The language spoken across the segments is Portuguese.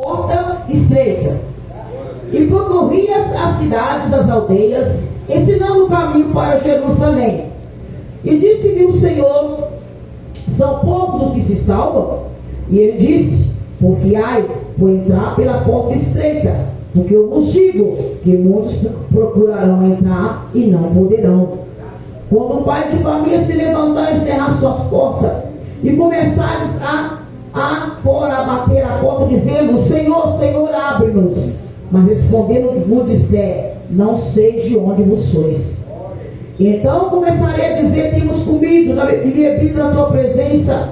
porta estreita, e percorria as cidades, as aldeias, ensinando o caminho para Jerusalém. E disse-lhe o Senhor: são poucos os que se salvam? E ele disse: confiai por entrar pela porta estreita, porque eu vos digo que muitos procurarão entrar e não poderão. Quando o pai de família se levantar e cerrar suas portas, e começares a bater a porta, dizendo: Senhor, Senhor, abre-nos. Mas respondendo vos disser: não sei de onde vos sois. Então começarei a dizer: temos comido e bebido na tua presença,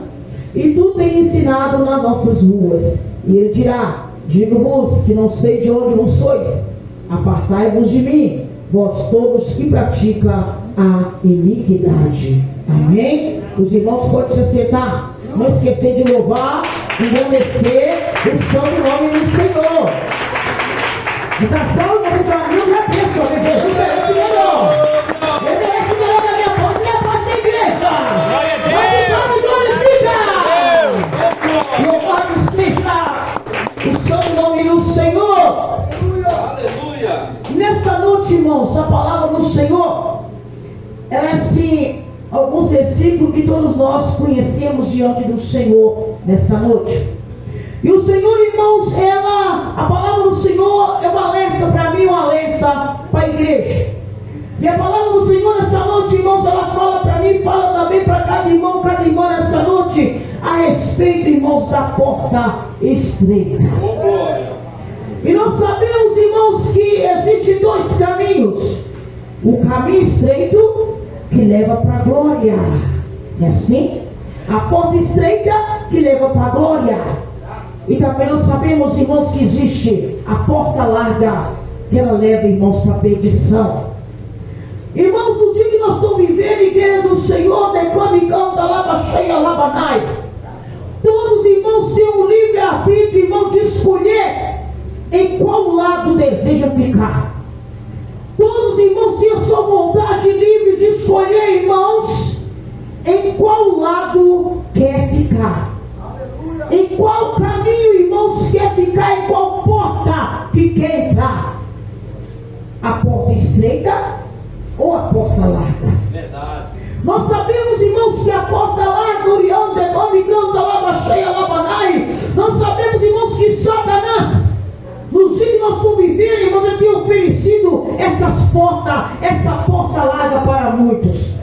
e tu tens ensinado nas nossas ruas. E ele dirá: digo-vos que não sei de onde vos sois. Apartai-vos de mim, vós todos que praticam a iniquidade. Amém? Os irmãos podem se assentar. Não esquecer de louvar, engrandecer o santo nome do Senhor. Essa salva do caminho já tem, só que Jesus merece melhor. Ele merece melhor da minha parte e da parte da igreja. Mas louvado seja o santo nome do Senhor. Aleluia. Nessa noite, irmãos, a palavra do Senhor, ela é assim, alguns versículos que todos nós conhecemos diante do Senhor nesta noite. E o Senhor, irmãos, a palavra do Senhor é um alerta para mim, um alerta para a igreja. E a palavra do Senhor nessa noite, irmãos, ela fala para mim, fala também para cada irmão nessa noite, a respeito, irmãos, da porta estreita. E nós sabemos, irmãos, que existem dois caminhos: o caminho estreito que leva para a glória, é assim? A porta estreita que leva para a glória. E também nós sabemos, irmãos, que existe a porta larga, que ela leva, irmãos, para a perdição. Irmãos, no dia que nós estamos vivendo, igreja do Senhor, declamicando da lava cheia, labanai, todos os irmãos têm um livre-arbítrio, irmão, de escolher em qual lado desejam ficar. Todos os irmãos têm a sua vontade livre de escolher, irmãos, em qual lado quer ficar. Em qual caminho, irmãos, quer ficar, em qual porta que quer entrar. A porta estreita ou a porta larga? Verdade. Nós sabemos, irmãos, que a porta larga, nós sabemos, irmãos, que Satanás, nos dias que nós estamos vivendo, irmãos, ele tem oferecido essa porta larga para muitos.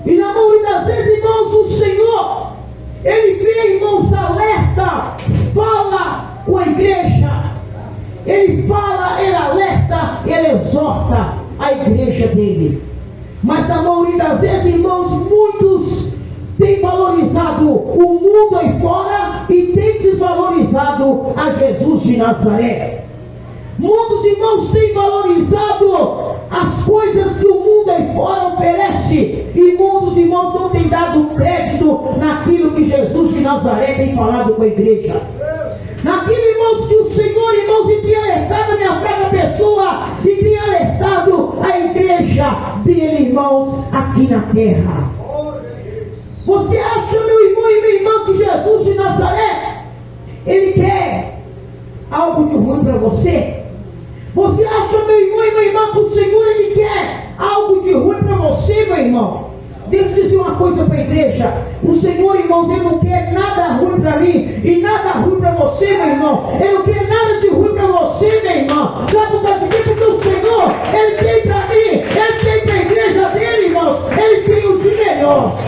E na maioria das vezes, irmãos, o Senhor, ele vem, irmãos, alerta, fala com a igreja. Ele fala, ele alerta, ele exorta a igreja dele. Mas na maioria das vezes, irmãos, muitos têm valorizado o mundo aí fora e têm desvalorizado a Jesus de Nazaré. Muitos irmãos têm valorizado as coisas que o mundo aí fora oferece, e muitos irmãos não têm dado crédito naquilo que Jesus de Nazaré tem falado com a igreja. Naquilo, irmãos, que o Senhor, irmãos, tem alertado a minha fraca pessoa e tem alertado a igreja dele, irmãos, aqui na terra. Você acha, meu irmão e minha irmã, que Jesus de Nazaré, ele quer algo de ruim para você? Você acha, meu irmão e minha irmã, que o Senhor, ele quer algo de ruim para você, meu irmão? Deixa eu dizer uma coisa para a igreja: o Senhor, irmãos, ele não quer nada ruim para mim e nada ruim para você, meu irmão. Ele não quer nada de ruim para você, meu irmão. Sabe por causa de quê? Porque o Senhor, ele tem para mim, ele tem para a igreja dele, irmãos, ele tem o de melhor.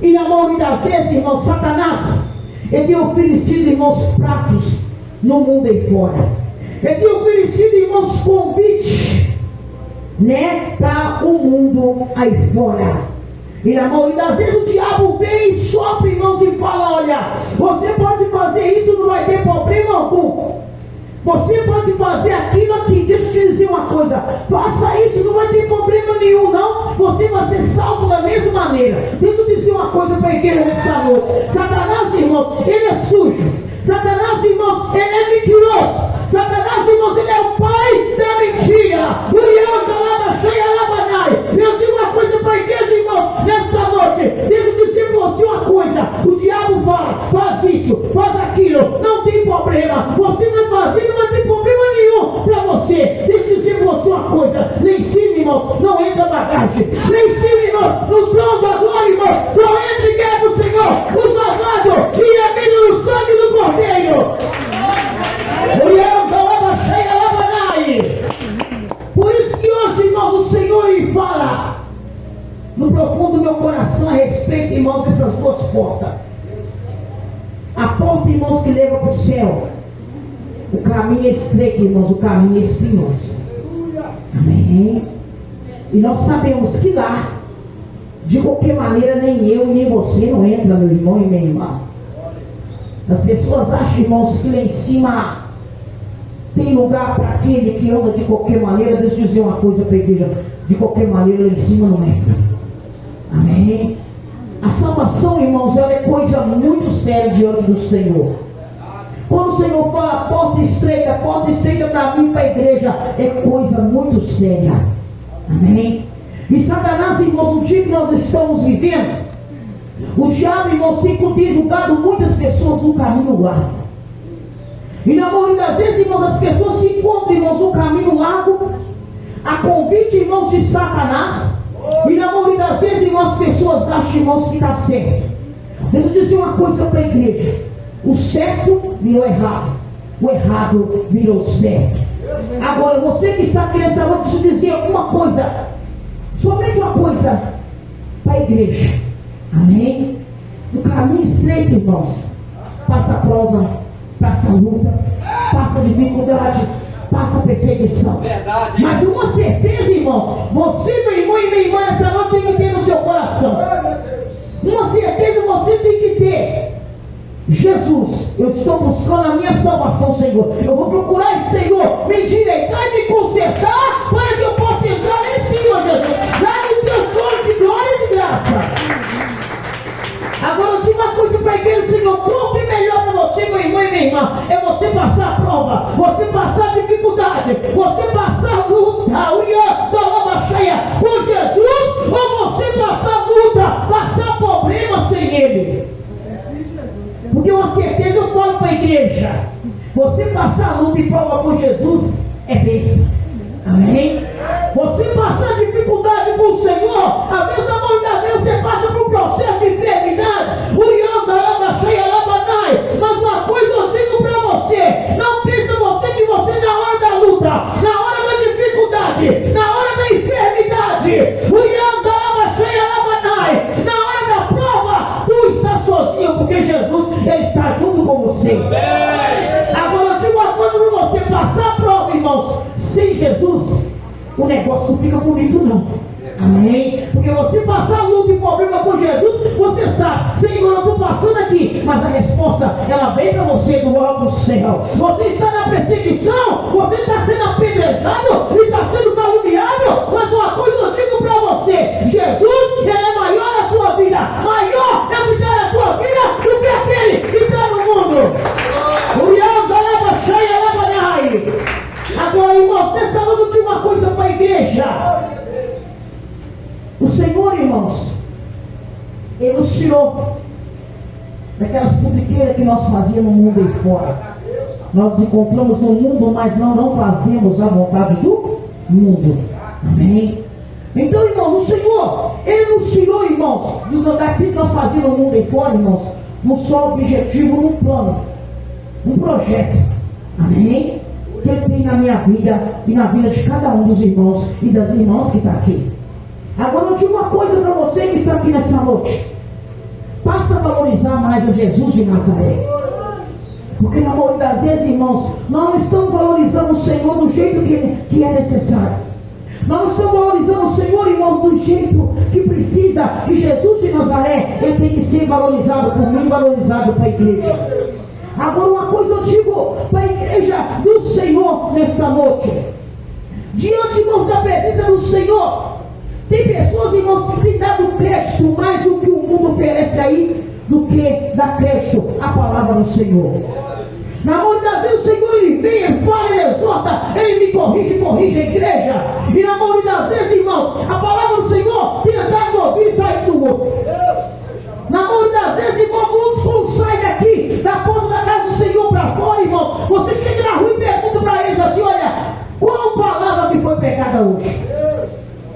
E na maioria das vezes, irmãos, Satanás, ele tem oferecido, irmãos, pratos no mundo aí fora. Ele tem oferecido, irmãos, convite, para o mundo aí fora. E na maioria das vezes o diabo vem e sopra, irmãos, e fala: olha, você pode fazer isso, não vai ter problema algum. Você pode fazer aquilo aqui. Deixa eu te dizer uma coisa: faça isso, não vai ter problema nenhum, não. Você vai ser salvo da mesma maneira. Deixa eu dizer uma coisa para a igreja nesta noite: Satanás, irmãos, ele é sujo. Satanás, irmãos, ele é mentiroso. Satanás, irmãos, ele é o pai da mentira. Eu digo uma coisa para a igreja, irmãos, nessa noite: deixa eu dizer para você uma coisa. O diabo fala: faz isso, faz aquilo, não tem problema. problema. Você vai fazer, não vai ter problema nenhum para você. Deixa eu dizer para você uma coisa. Lá em cima, irmãos, não entra bagagem. Lá em cima, irmãos, no trono da glória, irmãos, só entra em guerra do Senhor, os lavados e a vida no sangue do Cordeiro. Por isso que hoje, irmãos, o Senhor lhe fala no profundo do meu coração a respeito, irmãos, dessas duas portas. A porta, irmãos, que leva para o céu. O caminho é estreito, irmãos, o caminho é espinhoso. Amém? E nós sabemos que lá, de qualquer maneira, nem eu, nem você não entra, meu irmão e minha irmã. As pessoas acham, irmãos, que lá em cima tem lugar para aquele que anda de qualquer maneira. Deixa eu dizer uma coisa para a igreja: de qualquer maneira, lá em cima não entra. Amém? A salvação, irmãos, ela é coisa muito séria diante do Senhor. Quando o Senhor fala porta estreita para mim, para a igreja, é coisa muito séria. Amém? E Satanás, irmãos, no dia que nós estamos vivendo, o diabo, irmãos, tem julgado muitas pessoas no caminho largo. E na maioria das vezes, irmãos, as pessoas se encontram, irmãos, no caminho largo, a convite, irmãos, de Satanás. E na maioria das vezes, irmãos, as pessoas acham, irmãos, que está certo. Deixa eu dizer uma coisa para a igreja: o certo virou errado, o errado virou certo. Agora, você que está aqui nessa noite, deixa eu dizer uma coisa, somente uma coisa para a igreja. Amém? No caminho estreito, irmãos, passa prova, passa luta, passa dificuldade, passa perseguição. Verdade, mas uma certeza, irmãos, você, meu irmão e minha irmã, essa noite tem que ter no seu coração. Uma certeza você tem que ter: Jesus, eu estou buscando a minha salvação, Senhor. Eu vou procurar esse Senhor me endireitar e me consertar, para que eu possa entrar nesse Senhor Jesus, lá no teu trono de glória e de graça. Agora eu digo uma coisa para a igreja: Senhor, qual é melhor para você, meu irmão e minha irmã? É você passar a prova, você passar a dificuldade, você passar a luta, por Jesus, ou você passar a luta, passar problema sem Ele. Porque uma certeza eu falo para a igreja: você passar a luta e prova por Jesus é bênção. Amém? Você passar dificuldade com o Senhor, a mesma mão da vez você passa por um processo de enfermidade. Mas uma coisa eu digo para você: não pensa você que você na hora da luta, na hora da dificuldade, na hora da enfermidade, na hora da prova, tu está sozinho, porque Jesus, Ele está junto com você. Agora eu digo uma coisa para você: passar a prova, irmãos, sem Jesus, o negócio não fica bonito não. Amém? Porque você passar a luta e problema com Jesus, você sabe: Senhor, eu estou passando aqui, mas a resposta, ela vem para você do alto do céu. Você está na perseguição, você está sendo apedrejado, está sendo caluniado, mas uma coisa eu digo para você: Jesus, Ele é maior na tua vida, maior é o que está na tua vida do que aquele que está no mundo. Agora, irmãos, nessa noite eu digo uma coisa para a igreja: o Senhor, irmãos, Ele nos tirou daquelas publiqueiras que nós fazíamos no mundo aí fora. Nós nos encontramos no mundo, mas não fazemos a vontade do mundo. Amém? Então, irmãos, o Senhor, Ele nos tirou, irmãos, daquilo que nós fazíamos no mundo aí fora, irmãos, um só objetivo, um plano, um projeto. Amém? Que Ele tem na minha vida e na vida de cada um dos irmãos e das irmãs que estão aqui. Agora eu digo uma coisa para você que está aqui nessa noite: passa a valorizar mais a Jesus de Nazaré. Porque na maioria das vezes, irmãos, nós não estamos valorizando o Senhor do jeito que é necessário. Nós não estamos valorizando o Senhor, irmãos, do jeito que precisa. Que Jesus de Nazaré, Ele tem que ser valorizado por mim, valorizado para a igreja. Agora uma coisa eu digo para a igreja do Senhor nesta noite: diante, irmãos, da presença do Senhor, tem pessoas, irmãos, que têm dado crédito mais do que o mundo oferece aí, do que dar crédito à palavra do Senhor. Na maioria das vezes o Senhor, Ele vem, Ele fala, Ele exorta, Ele me corrige a igreja. E na maioria das vezes, irmãos, a palavra do Senhor tem entrado no ouvido e saído do outro. Na maioria das vezes, irmãos, muitos quando saem daqui, da porta da casa do Senhor para fora, irmãos, ainda hoje.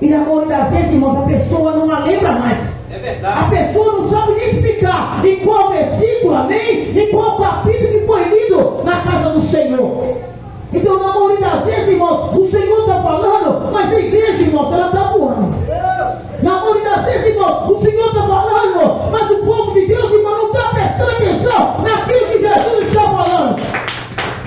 E na maioria das vezes, irmãos, a pessoa não a lembra mais. É verdade. A pessoa não sabe nem explicar em qual versículo, amém? Em qual capítulo que foi lido na casa do Senhor. Então, na maioria das vezes, irmãos, o Senhor está falando, mas a igreja, irmãos, ela está voando. Na maioria das vezes, irmãos, o Senhor está falando, mas o povo de Deus, irmão, não está prestando atenção naquilo que Jesus está falando.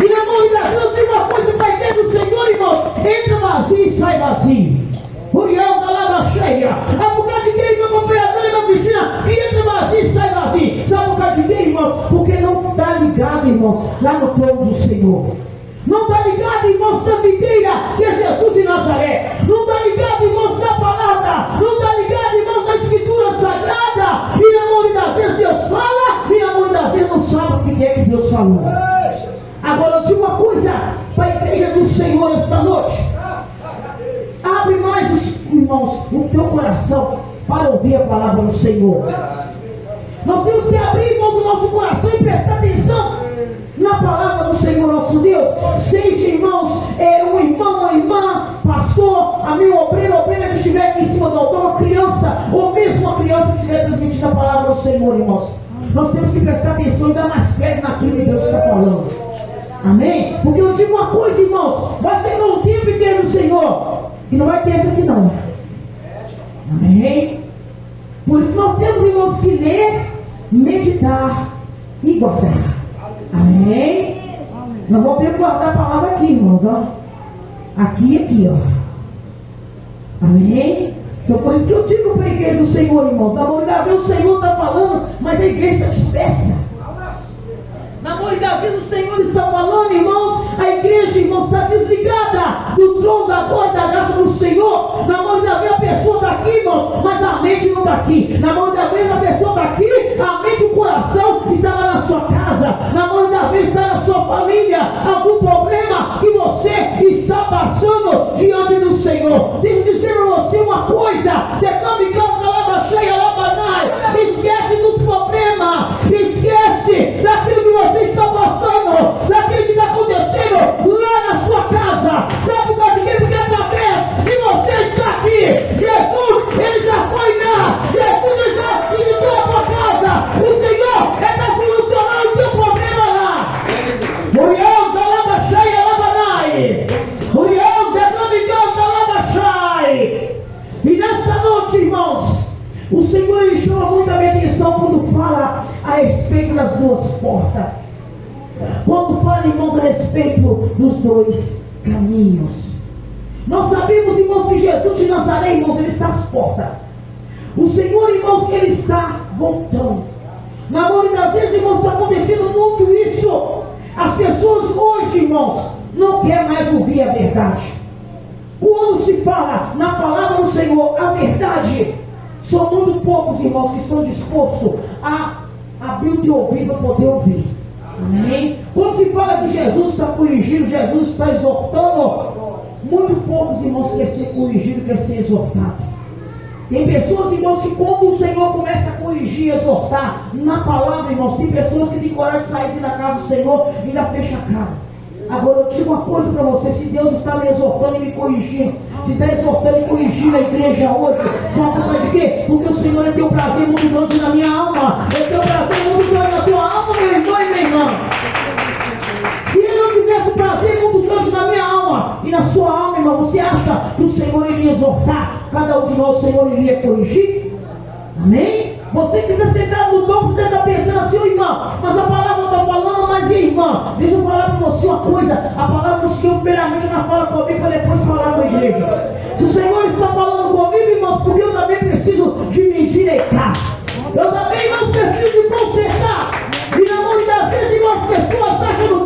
E na maioria das vezes, eu digo uma coisa para a igreja do Senhor, irmãos: entra vazio e sai vazio. Uriel da lava cheia. É por causa de quem, meu companheiro e meu Cristina, que entra vazio e sai vazio. Sabe por causa de quem, irmãos? Porque não está ligado, irmãos, lá no trono do Senhor. Não está ligado, irmãos, na videira que é Jesus de Nazaré. Não está ligado, irmãos, na palavra. Não está ligado, irmãos, na escritura sagrada. E na maioria das vezes Deus fala, e na maioria das vezes não sabe o que é que Deus falou. Agora eu digo uma coisa para a igreja do Senhor esta noite: abre mais, irmãos, o teu coração para ouvir a palavra do Senhor. Nós temos que abrir, irmãos, o nosso coração e prestar atenção na palavra do Senhor nosso Deus. Seja, irmãos, um irmão, uma irmã, pastor, amigo, obreira que estiver aqui em cima do altar, uma criança, ou mesmo uma criança que estiver transmitindo a palavra do Senhor, irmãos. Nós temos que prestar atenção e dar mais fé naquilo que Deus está falando. Amém? Porque eu digo uma coisa, irmãos: vai chegar um tempo inteiro do Senhor e não vai ter essa aqui não. Amém? Por isso nós temos, irmãos, que ler, meditar e guardar. Amém? Nós vamos ter que guardar a palavra aqui, irmãos, ó. Aqui e aqui, ó. Amém? Então por isso que eu digo para a igreja do Senhor, irmãos: na maioria das vezes o Senhor está falando, mas a igreja está dispersa. Na maioria das vezes o Senhor está falando, irmãos, a igreja, irmãos, está desligada do trono da glória e da graça do Senhor. Na maioria das vezes a pessoa está aqui, irmãos, mas a mente não está aqui. Na maioria das vezes a pessoa está aqui, a mente e o coração está lá na sua casa. Na maioria das vezes está na sua família. Algum problema que você está passando diante do Senhor. Deixa eu dizer para você uma coisa: esquece dos problemas, esquece daquilo que você está passando, daquilo que está acontecendo lá na sua casa. Sabe por causa de quê? Porque através de você está aqui. Jesus, ele já foi lá. Jesus, ele já visitou a tua casa. O Senhor está solucionando o teu problema lá. Uriel da lava cheia, lavanai. Uriel da lamigão da lava cheia. E nessa noite, irmãos, o Senhor, ele chama muito a minha atenção quando fala a respeito das duas portas. Quando fala, irmãos, a respeito dos dois caminhos. Nós sabemos, irmãos, que Jesus de Nazaré, irmãos, ele está às portas. O Senhor, irmãos, ele está voltando. Na maioria das vezes, irmãos, está acontecendo muito isso. As pessoas hoje, irmãos, não querem mais ouvir a verdade. Quando se fala na palavra do Senhor, a verdade, são muito poucos, irmãos, que estão dispostos a abrir o teu ouvido para poder ouvir. Amém? Quando se fala que Jesus está corrigindo, Jesus está exortando, muito poucos, irmãos, querem ser corrigidos, querem ser exortados. Tem pessoas, irmãos, que quando o Senhor começa a corrigir, exortar na palavra, irmãos, tem pessoas que têm coragem de sair da casa do Senhor e ainda fecha a cara. Agora eu digo uma coisa para você: se Deus está me exortando e me corrigindo, se está exortando e corrigindo a igreja hoje, sabe por causa de quê? Porque o Senhor, ele tem um prazer muito grande na minha alma. Ele tem um prazer muito grande na tua alma, meu irmão e minha irmã. Se ele não tivesse um prazer muito grande na minha alma e na sua alma, irmão, você acha que o Senhor iria exortar cada um de nós? O Senhor iria corrigir? Amém? Você que está sentado no banco, você está pensando assim: oh, irmão, mas a palavra está falando, mas irmã, deixa eu falar para você uma coisa: a palavra do Senhor primeiramente não fala comigo para depois falar com a igreja. Se o Senhor está falando comigo, irmãos, porque eu também preciso de me endireitar, eu também, irmãos, preciso de consertar. E na maioria das vezes, irmãos, as pessoas batem no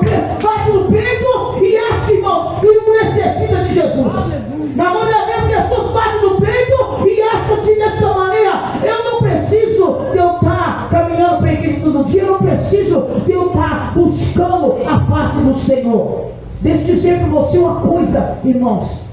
peito e acham, irmãos, que não necessita de Jesus. Na maioria das vezes, as pessoas batem no peito e acham assim, dessa maneira: eu não preciso de eu estar caminhando para a igreja todo dia, eu não preciso de eu estar buscando a face do Senhor. Deixa eu dizer para você uma coisa, irmãos: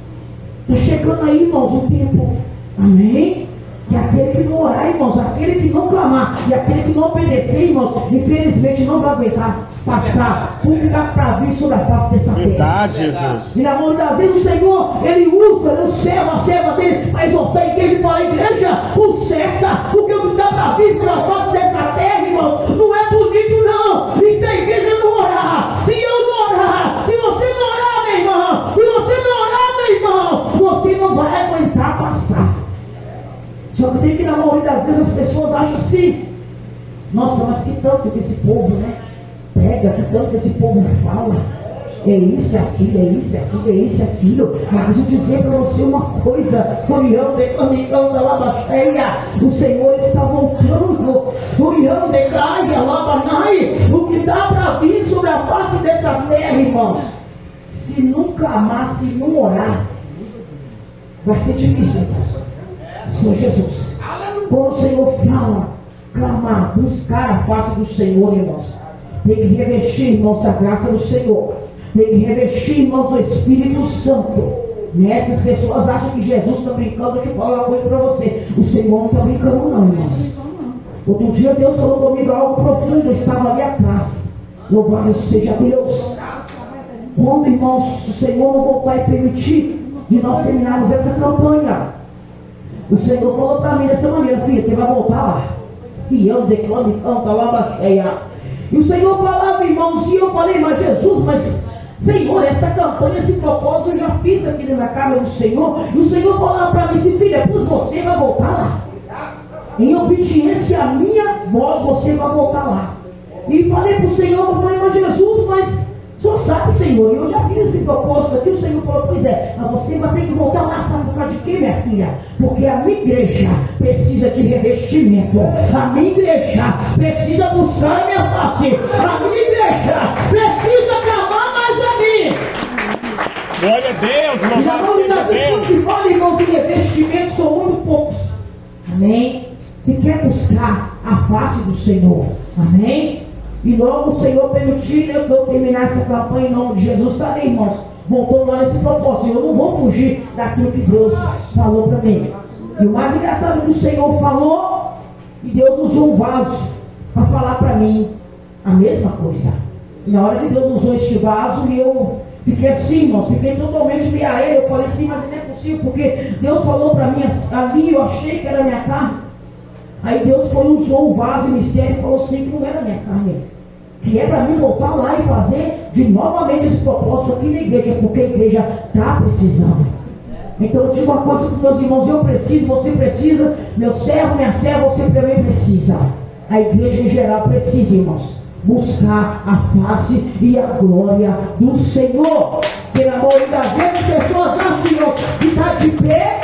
está chegando aí, irmãos, o tempo, amém? que aquele que não orar, irmãos, aquele que não clamar e aquele que não obedecer, irmãos, infelizmente não vai aguentar passar tudo que dá para vir sobre a face dessa terra. Verdade, Jesus. E na mão das vezes o Senhor, Ele usa o servo, a serva dele, para exortar a igreja e falar: igreja, conserta, porque o que dá para vir sobre a face dessa terra, irmãos, não é bonito não. E se a igreja não orar, se eu não orar, se você não orar, meu irmão, se você não orar, meu irmão, você não vai aguentar passar. Só que tem que, na maioria das vezes, as pessoas acham assim: nossa, mas que tanto que esse povo, né, prega, que tanto que esse povo fala, é isso, é aquilo, é isso, é aquilo, é isso, é aquilo. Mas deixa eu dizer para você uma coisa: o Senhor está voltando. O que dá para vir sobre a face dessa terra, irmãos, se não clamar, se não orar, vai ser difícil, irmãos. Senhor Jesus, quando o Senhor fala, clamar, buscar a face do Senhor, irmãos, tem que revestir, irmãos, da graça do Senhor, tem que revestir, irmãos, do Espírito Santo. Essas pessoas acham que Jesus está brincando. Deixa eu falar uma coisa para você: o Senhor não está brincando não, irmãos. Outro dia Deus falou comigo algo profundo, eu estava ali atrás. Louvado seja Deus. Quando, irmãos, o Senhor não voltar e permitir de nós terminarmos essa campanha, o Senhor falou para mim dessa maneira: filha, você vai voltar lá. E eu declamo e canto lá cheia. E o Senhor falava, irmãos, e eu falei: mas Jesus, mas Senhor, essa campanha, esse propósito eu já fiz aqui na casa do Senhor. E o Senhor falava para mim assim: filha, pois você vai voltar lá. Em obediência à minha voz, você vai voltar lá. E falei para o Senhor, eu falei: mas Jesus, mas só sabe, Senhor, eu já fiz esse propósito aqui. O Senhor falou: pois é, mas você vai ter que voltar lá. Sabe por causa de quê, minha filha? Porque a minha igreja precisa de revestimento. A minha igreja precisa buscar a minha face. A minha igreja precisa clamar mais a mim. Glória a Deus, louvado seja Deus. Que fala, irmãos, em revestimento são muito poucos. Amém? Que quer buscar a face do Senhor. Amém? E logo o Senhor permitir que eu terminasse essa campanha em nome de Jesus. Tá bem, irmãos? Voltando lá nesse propósito. Eu não vou fugir daquilo que Deus falou para mim. E o mais engraçado é que o Senhor falou e Deus usou um vaso para falar para mim a mesma coisa. E na hora que Deus usou este vaso, eu fiquei assim, irmãos, fiquei totalmente meio a ele. Eu falei assim: mas não é possível, porque Deus falou para mim ali, eu achei que era minha carne. Aí Deus foi, usou o vaso e mistério e falou assim: que não era minha carne, que é para mim voltar lá e fazer de novamente esse propósito aqui na igreja, porque a igreja está precisando. Então eu digo uma coisa para os meus irmãos: eu preciso, você precisa, meu servo, minha serva, você também precisa. A igreja em geral precisa, irmãos, buscar a face e a glória do Senhor. Pelo amor das vezes as pessoas acham, irmãos, que está de pé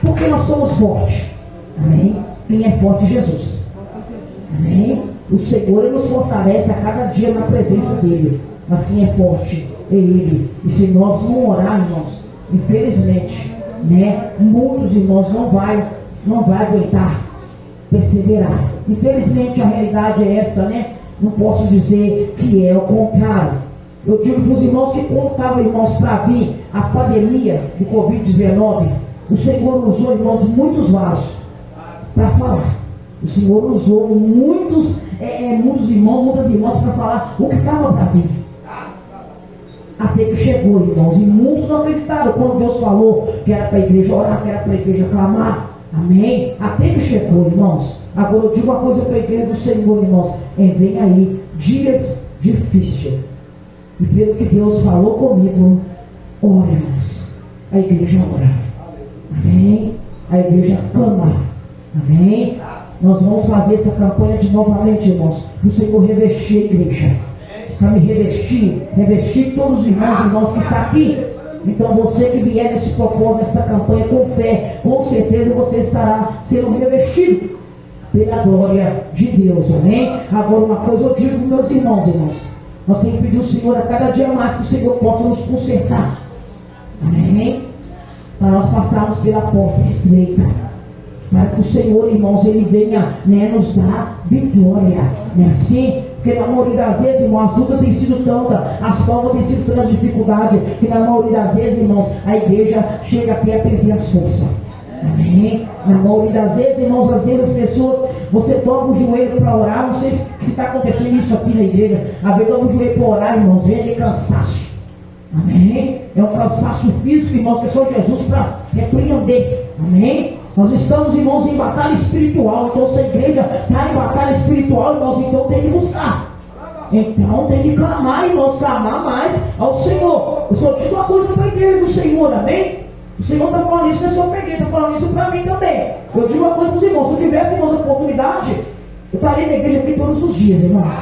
porque nós somos fortes. Amém? Quem é forte é Jesus. Amém? O Senhor nos fortalece a cada dia na presença dEle. Mas quem é forte é Ele. E se nós não orarmos, irmãos, infelizmente, né, muitos irmãos não vai aguentar perseverar. Infelizmente a realidade é essa, né? Não posso dizer que é o contrário. Eu digo para os irmãos que quando estava, irmãos, para vir a pandemia de Covid-19, o Senhor usou, irmãos, muitos vasos para falar. O Senhor usou muitos irmãos, muitas irmãs para falar o que estava para vir. Até que chegou, irmãos, e muitos não acreditaram quando Deus falou que era para a igreja orar, que era para a igreja clamar. Amém? Até que chegou, irmãos. Agora eu digo uma coisa para a igreja do Senhor, irmãos: vem aí dias difíceis. E pelo que Deus falou comigo, ora, irmãos. A igreja ora. Amém? A igreja clama. Amém? Nós vamos fazer essa campanha de novamente, irmãos, para o Senhor revestir a igreja, para me revestir todos os irmãos e irmãs que estão aqui. Então você que vier nesse propósito, nessa campanha com fé, com certeza você estará sendo revestido pela glória de Deus. Amém? Agora uma coisa eu digo para meus irmãos, nós temos que pedir ao Senhor a cada dia mais que o Senhor possa nos consertar. Amém? Para nós passarmos pela porta estreita, para que o Senhor, irmãos, Ele venha, né, nos dar vitória, não é assim? Porque na maioria das vezes, irmãos, as lutas têm sido tanta, as provas têm sido tantas dificuldades, que na maioria das vezes, irmãos, a igreja chega até a perder as forças. Amém? Na maioria das vezes, irmãos, às vezes as pessoas, você dobra o joelho para orar. Não sei se está acontecendo isso aqui na igreja. Às vezes dobra o joelho para orar, irmãos, vem de cansaço. Amém? É um cansaço físico, irmãos, que é só Jesus para repreender. Amém? Nós estamos, irmãos, em batalha espiritual. Então, se a igreja está em batalha espiritual, irmãos, então tem que buscar. Então tem que clamar, irmãos, clamar mais ao Senhor. Eu só digo uma coisa para a igreja do Senhor, amém? O Senhor está falando isso, não é só para a igreja, está falando isso para mim também. Eu digo uma coisa para os irmãos, se eu tivesse, irmãos, a oportunidade, eu estaria na igreja aqui todos os dias, irmãos.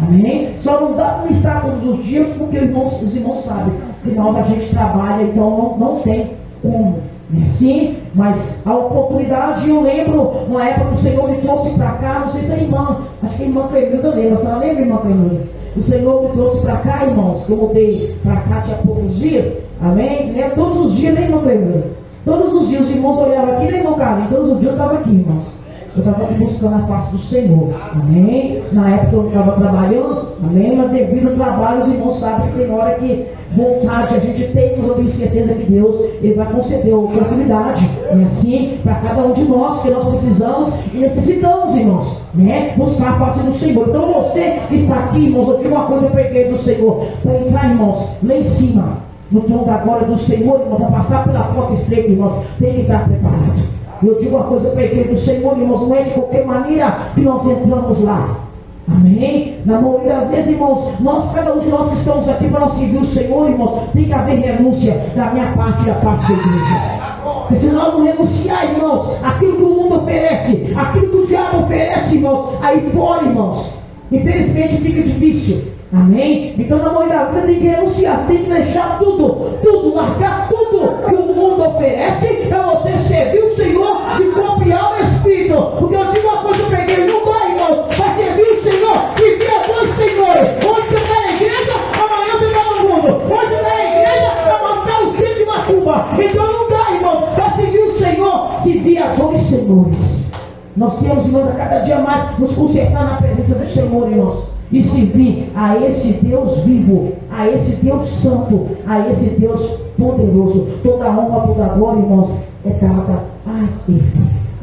Amém? Só não dá para estar todos os dias, porque os irmãos sabem que a gente trabalha, então não tem como. Sim, mas a oportunidade, eu lembro, uma época que o Senhor me trouxe para cá, não sei se a irmã, acho que a irmã Clemilda lembra, você lembra, irmã Clemilda? O Senhor me trouxe para cá, irmãos, que eu mudei para cá tinha poucos dias, amém? Né? Todos os dias, né, irmã Clemilda? Todos os dias os irmãos olhavam aqui, né, irmão Carlinhos? Todos os dias eu estava aqui, irmãos. Eu estava aqui buscando a face do Senhor, amém? Na época eu não estava trabalhando, amém? Mas devido ao trabalho, os irmãos sabem que tem hora que vontade a gente tem, mas eu tenho certeza que Deus, Ele vai conceder a oportunidade, né? Assim, para cada um de nós, que nós precisamos e necessitamos, irmãos, né? Buscar a face do Senhor. Então você que está aqui, irmãos, eu digo uma coisa para a igreja do Senhor, para entrar, irmãos, lá em cima, no trono da glória do Senhor, irmãos, a passar pela porta estreita, irmãos, tem que estar preparado. Eu digo uma coisa para a igreja do Senhor, irmãos, não é de qualquer maneira que nós entramos lá. Amém? Na maioria das vezes, irmãos, cada um de nós que estamos aqui para nós seguir o Senhor, irmãos, tem que haver renúncia da minha parte e da parte da igreja. Porque se nós não renunciar, irmãos, aquilo que o mundo oferece, aquilo que o diabo oferece, irmãos, aí fora, irmãos, infelizmente fica difícil. Amém? Então, na maioria, você tem que renunciar, você tem que deixar tudo, largar tudo que o mundo oferece para você servir o Senhor de corpo e alma e espírito. Porque eu digo uma coisa para a igreja, não vai, irmãos, vai servir o Senhor, servir a dois senhores. Hoje você está na igreja, amanhã você está no mundo. Hoje você está na igreja, amanhã está no centro de Macumba. Então não dá, irmãos, para servir o Senhor, servir a dois senhores. Nós temos, irmãos, a cada dia mais nos consertar na presença do Senhor, irmãos. E servir a esse Deus vivo, a esse Deus santo, a esse Deus poderoso. Toda honra, toda glória, irmãos, é dada a Ele.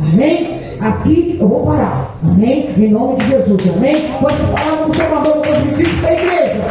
Amém? Aqui eu vou parar. Amém? Em nome de Jesus. Amém? Com essa palavra do Salvador, eu me diz para a igreja.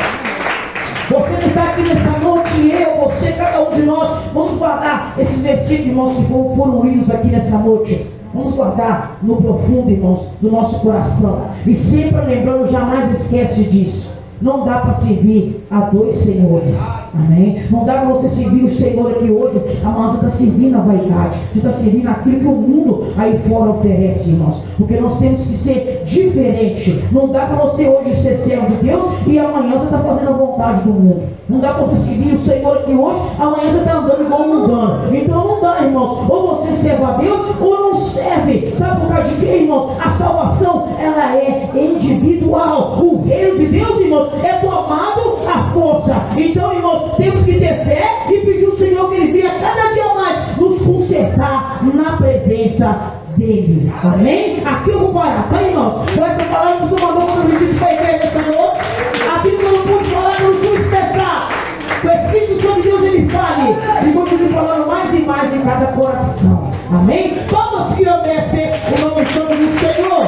Você que está aqui nessa noite, eu, você, cada um de nós, vamos guardar esses versículos, irmãos, que foram lidos aqui nessa noite. Vamos guardar no profundo, irmãos, do nosso coração. E sempre lembrando, jamais esquece disso. Não dá para servir a dois senhores. Amém? Não dá para você servir o Senhor aqui hoje. Amanhã você está servindo a vaidade. Você está servindo aquilo que o mundo aí fora oferece, irmãos. Porque nós temos que ser diferente. Não dá para você hoje ser servo de Deus e amanhã você está fazendo a vontade do mundo. Não dá para você seguir o Senhor aqui hoje, amanhã você está andando igual mundano. Então não dá, irmãos. Ou você serve a Deus ou não serve. Sabe por causa de quê, irmãos? A salvação, ela é individual. O reino de Deus, irmãos, é tomado à força. Então, irmãos, temos que ter fé e pedir ao Senhor que Ele venha cada dia mais nos consertar na presença dEle. Amém? Aqui eu vou parar, tá, irmãos? Com essa palavra que o Senhor mandou quando me disse para a igreja nessa noite. Aquilo que eu não pude falar, eu não sou expressar. O Espírito Santo de Deus, Ele fale e continue falando mais e mais em cada coração. Amém? Todos que obedecem o nome santo do Senhor.